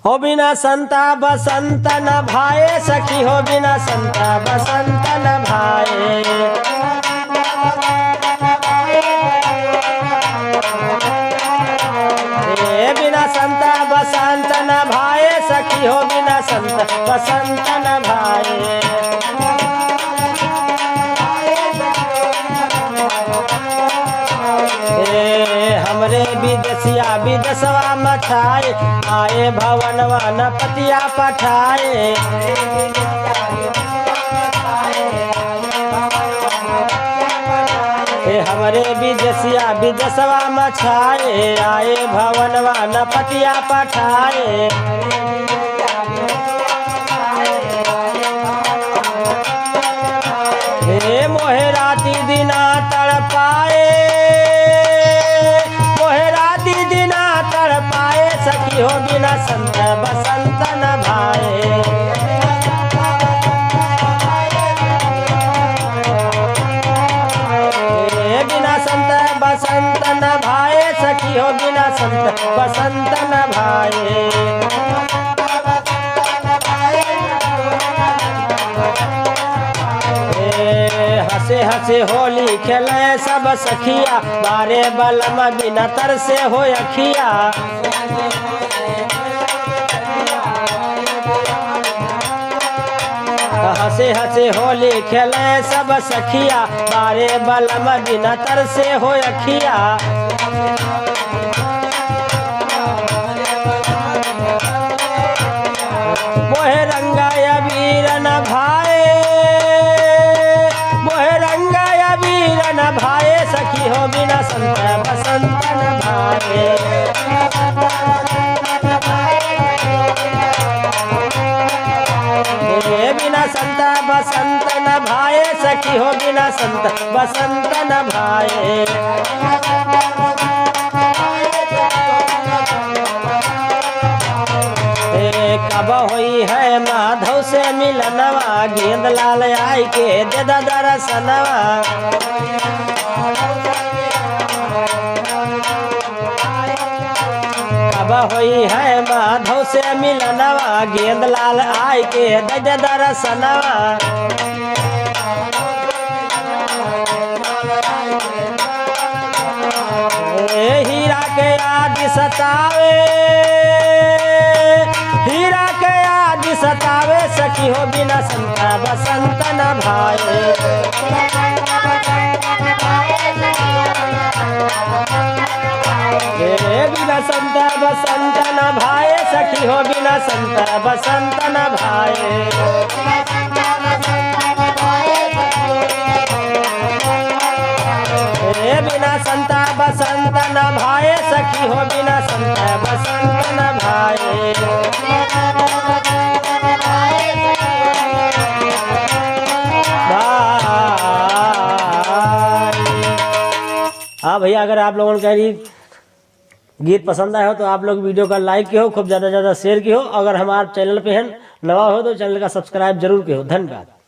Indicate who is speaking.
Speaker 1: हो बिना संता बसंत न भाए सखी, हो बिना संता बसंत न भाए। बिना संता बसंत न भाए सखी, हो बिना संत बसंत न भाए। हमरे विदेशिया विदेशवा मठाए, आए भवनवा न पतिया पठाए। हमरे विदेशिया विदेशवा मछाए, आए भवनवा न पतिया पठाए। मोहे राती दिना तड़पाए, मोहे राती दिना तड़पाए सखी, हो बिना संत बसंत न भाए। बिना संत बसंत न भाए सखी, हो बिना संत बसंत न भाए। हंसे हंसे होली खेले सब सखिया, बारे बलम बिना तरसे हो अखिया। हंसे हंसे होली खेले सब सखिया, बारे बलम बिना तरसे हो अखिया। मोहे रंगाया वीर न भाए, मोहे रंगाया वीर न भाए सखी, हो बिना संत बसंत न भाए। बिना संत बसंत न भाए सखी, हो बिना संत बसंत न भाए। कब होई है माधव से मिलनवा, गेंद लाल आई के दे दरसनवा। कब होई है माधव से मिलनवा, गेंद लाल आई के दे दरसनवा। हीरा के याद सतावे, हीरा के याद सतावे सखी, हो बिना संत बसंत न भाए। बिना संत बसंत न भाए सखी, हो बिना संत बसंत न भाए। बिना संत बसंत न भाए सखी, हो बिना संत बसंत न भाए। हाँ भैया, अगर आप लोगों का गीत पसंद आया हो तो आप लोग वीडियो का लाइक किया हो, खूब ज़्यादा शेयर किया हो। अगर हमारे चैनल पे हैं नवा हो तो चैनल का सब्सक्राइब जरूर किया हो। धन्यवाद।